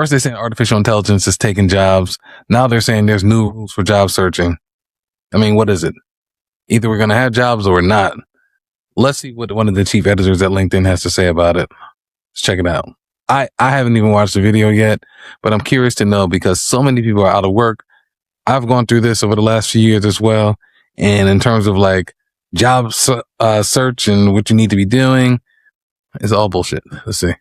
First, they're saying artificial intelligence is taking jobs. Now they're saying there's new rules for job searching. I mean, what is it? Either we're going to have jobs or we're not. Let's see what one of the chief editors at LinkedIn has to say about it. Let's check it out. I haven't even watched the video yet, but I'm curious to know because so many people are out of work. I've gone through this over the last few years as well. And in terms of like job search and what you need to be doing, it's all bullshit. Let's see.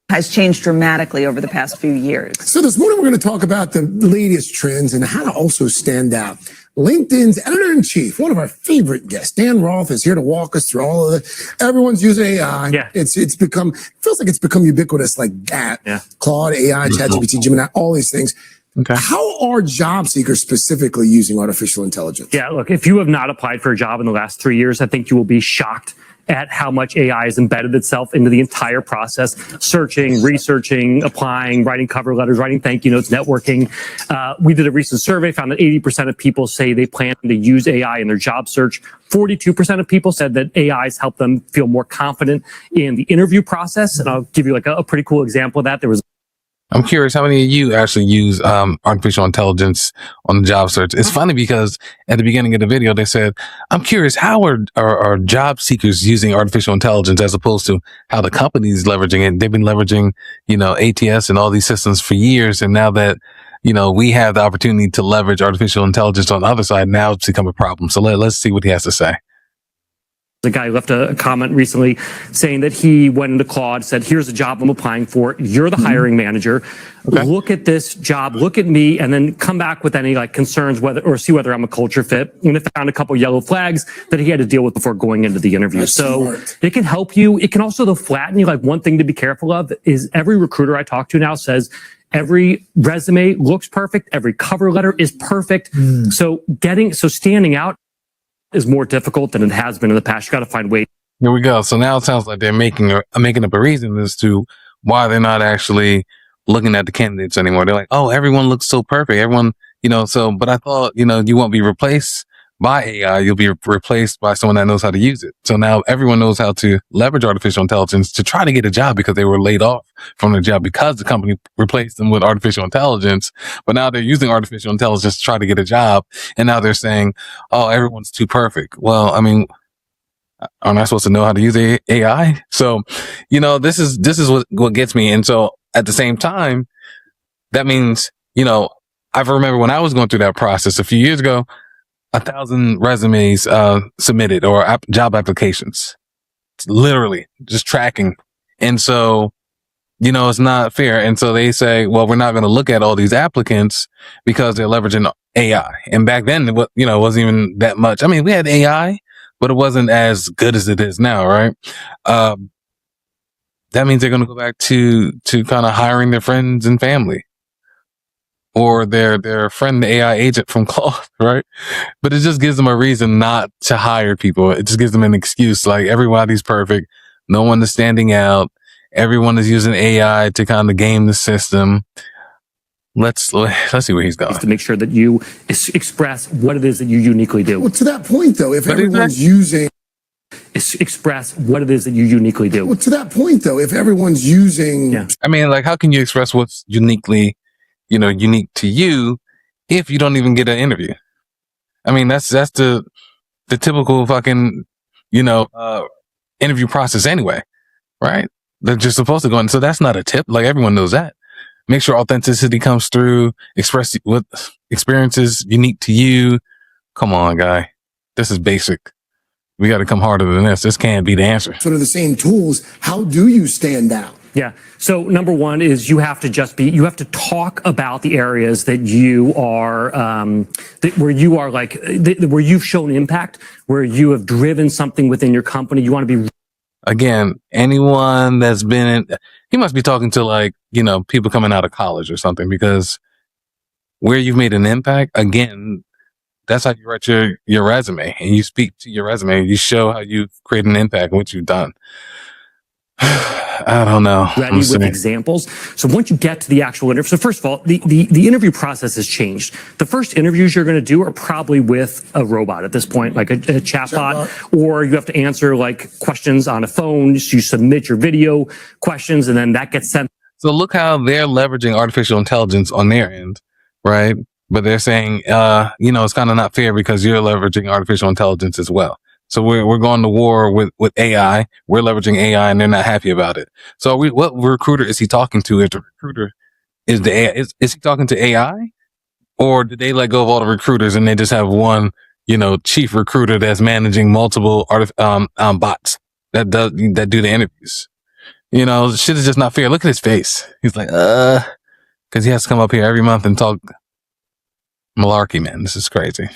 Has changed dramatically over the past few years. So this morning, we're going to talk about the latest trends and how to also stand out. LinkedIn's editor-in-chief, one of our favorite guests, Dan Roth, is here to walk us through all of it. Everyone's using AI. Yeah. It feels like it's become ubiquitous like that. Yeah. Claude, AI, ChatGPT, Gemini, all these things. Okay. How are job seekers specifically using artificial intelligence? Yeah, look, if you have not applied for a job in the last 3 years, I think you will be shocked at how much AI has embedded itself into the entire process, searching, researching, applying, writing cover letters, writing thank you notes, networking. We did a recent survey, found that 80% of people say they plan to use AI in their job search. 42% of people said that AI has helped them feel more confident in the interview process. And I'll give you like a pretty cool example of that. I'm curious, how many of you actually use artificial intelligence on the job search? It's funny because at the beginning of the video, they said, I'm curious, how are job seekers using artificial intelligence as opposed to how the company's leveraging it? They've been leveraging, ATS and all these systems for years. And now that, we have the opportunity to leverage artificial intelligence on the other side, now it's become a problem. So let's see what he has to say. The guy left a comment recently saying that he went into Claude, said, here's a job I'm applying for. You're the hiring manager. Okay. Look at this job, look at me, and then come back with any concerns or see whether I'm a culture fit. And it found a couple yellow flags that he had to deal with before going into the interview. That's so smart. It can help you. It can also flatten you. One thing to be careful of is every recruiter I talk to now says, every resume looks perfect. Every cover letter is perfect. So standing out is more difficult than it has been in the past. You got to find ways. Here we go. So now it sounds like they're making up a reason as to why they're not actually looking at the candidates anymore. They're like, oh, everyone looks so perfect. Everyone, but I thought, you won't be replaced by AI. You'll be replaced by someone that knows how to use it. So now everyone knows how to leverage artificial intelligence to try to get a job because they were laid off from their job because the company replaced them with artificial intelligence. But now they're using artificial intelligence to try to get a job. And now they're saying, oh, everyone's too perfect. Well, I mean, aren't I supposed to know how to use AI? So, this is what gets me. And so at the same time, that means, I remember when I was going through that process a few years ago, 1,000 resumes submitted or job applications. It's literally just tracking. And so, it's not fair. And so they say, well, we're not going to look at all these applicants because they're leveraging AI. And back then, it wasn't even that much. I mean, we had AI, but it wasn't as good as it is now, right? That means they're going to go back to kind of hiring their friends and family. Or their friend, the AI agent from Claude, right? But it just gives them a reason not to hire people. It just gives them an excuse. Like everybody's perfect. No one is standing out. Everyone is using AI to kind of game the system. Let's see where he's going. To make sure that you express what it is that you uniquely do. Well, to that point, though, if everyone's using... Express what it is that you uniquely do. Well, to that point, though, if everyone's using... Yeah. I mean, how can you express what's unique to you if you don't even get an interview? I mean, that's the typical fucking, interview process anyway, right? That you're supposed to go in. So that's not a tip. Everyone knows that. Make sure authenticity comes through. Express what experiences unique to you. Come on, guy. This is basic. We got to come harder than this. This can't be the answer. Sort of the same tools. How do you stand out? Yeah. So number one is you have to talk about the areas that you are, where you've shown impact, where you have driven something within your company. You want to be. Again, anyone that's he must be talking to people coming out of college or something, because where you've made an impact, again, that's how you write your resume, and you speak to your resume. You show how you've created an impact and what you've done. I don't know. Ready with examples. So once you get to the actual interview, so first of all, the interview process has changed. The first interviews you're going to do are probably with a robot at this point, like a chatbot, or you have to answer questions on a phone. So you submit your video questions, and then that gets sent. So look how they're leveraging artificial intelligence on their end, right? But they're saying, it's kind of not fair because you're leveraging artificial intelligence as well. So we're going to war with AI. We're leveraging AI and they're not happy about it. So what recruiter is he talking to? If the recruiter is the AI, is he talking to AI, or did they let go of all the recruiters and they just have one, chief recruiter that's managing multiple bots that do the interviews? Shit is just not fair. Look at his face. He's like, because he has to come up here every month and talk malarkey, man. This is crazy.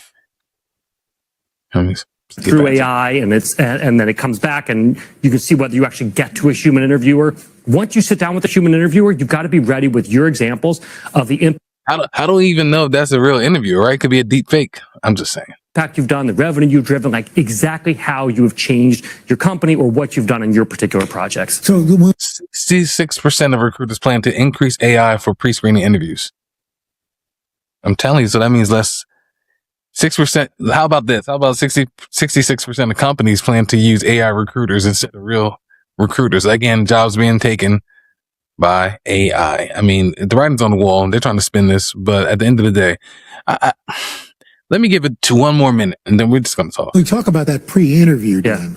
Through AI, and then it comes back, and you can see whether you actually get to a human interviewer. Once you sit down with a human interviewer, you've got to be ready with your examples of the impact. How do we even know if that's a real interview, right? It could be a deep fake. I'm just saying. Impact you've done, the revenue you've driven, like exactly how you have changed your company or what you've done in your particular projects. So 66% of recruiters plan to increase AI for pre-screening interviews. I'm telling you, so that means less. 6%. How about this? How about 66% of companies plan to use AI recruiters instead of real recruiters? Again, jobs being taken by AI. I mean, the writing's on the wall. They're trying to spin this, but at the end of the day, let me give it to one more minute and then we're just going to talk. we talk about that pre-interview, Dan.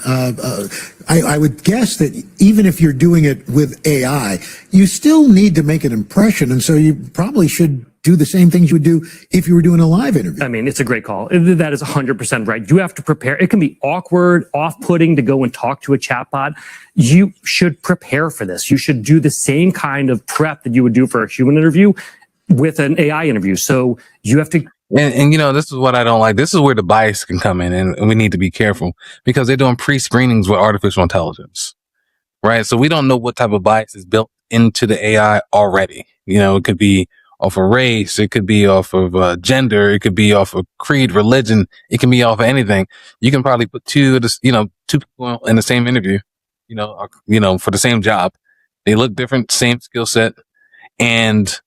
I would guess that even if you're doing it with AI, you still need to make an impression. And so you probably should do the same things you would do if you were doing a live interview. I mean, it's a great call. That is 100% right. You have to prepare. It can be awkward, off-putting to go and talk to a chatbot. You should prepare for this. You should do the same kind of prep that you would do for a human interview with an AI interview. So you have to. And this is what I don't like. This is where the bias can come in, and we need to be careful because they're doing pre-screenings with artificial intelligence, right? So we don't know what type of bias is built into the AI already. It could be off of race, it could be off of gender, it could be off of creed, religion, it can be off of anything. You can probably put two people in the same interview, for the same job. They look different, same skill set, and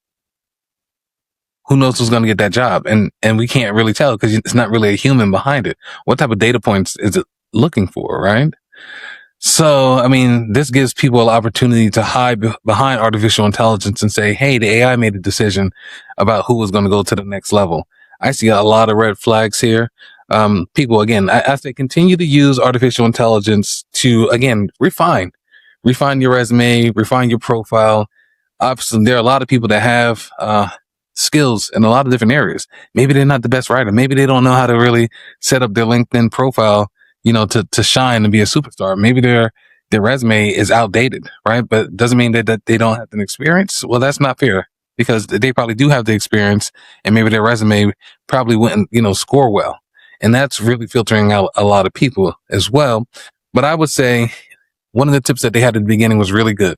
who knows who's going to get that job? And we can't really tell because it's not really a human behind it. What type of data points is it looking for, right? So, I mean, this gives people an opportunity to hide behind artificial intelligence and say, hey, the AI made a decision about who was going to go to the next level. I see a lot of red flags here. People, again, as they continue to use artificial intelligence to, again, refine your resume, refine your profile. Obviously, there are a lot of people that have, skills in a lot of different areas. Maybe they're not the best writer. Maybe they don't know how to really set up their LinkedIn profile, to shine and be a superstar. Maybe their resume is outdated, right? But doesn't mean that they don't have an experience. Well, that's not fair because they probably do have the experience and maybe their resume probably wouldn't, score well. And that's really filtering out a lot of people as well. But I would say one of the tips that they had at the beginning was really good.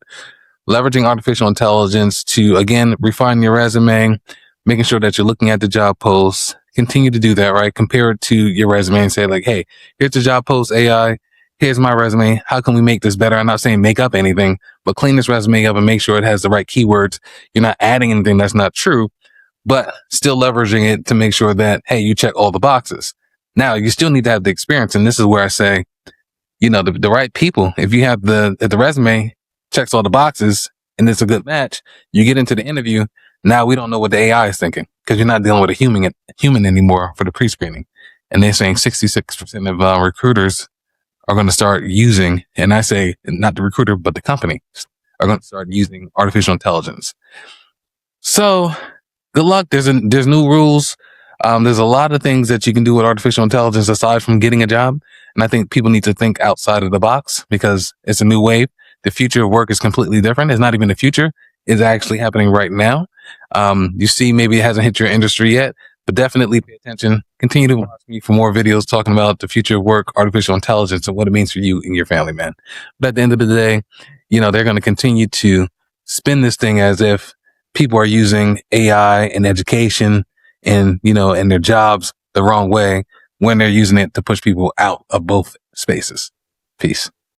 Leveraging artificial intelligence to, again, refine your resume, making sure that you're looking at the job posts. Continue to do that, right? Compare it to your resume and say like, hey, here's the job post AI. Here's my resume. How can we make this better? I'm not saying make up anything, but clean this resume up and make sure it has the right keywords. You're not adding anything that's not true, but still leveraging it to make sure that, hey, you check all the boxes. Now you still need to have the experience. And this is where I say, the right people, if you have the resume checks all the boxes and it's a good match, you get into the interview. Now we don't know what the AI is thinking because you're not dealing with a human anymore for the pre-screening. And they're saying 66% of recruiters are going to start using, and I say not the recruiter, but the company are going to start using artificial intelligence. So good luck. There's new rules. There's a lot of things that you can do with artificial intelligence aside from getting a job. And I think people need to think outside of the box because it's a new wave. The future of work is completely different. It's not even the future. It's actually happening right now. You see, maybe it hasn't hit your industry yet, but definitely pay attention. Continue to watch me for more videos talking about the future of work, artificial intelligence, and what it means for you and your family, man. But at the end of the day, they're going to continue to spin this thing as if people are using AI in education and, in their jobs the wrong way when they're using it to push people out of both spaces. Peace.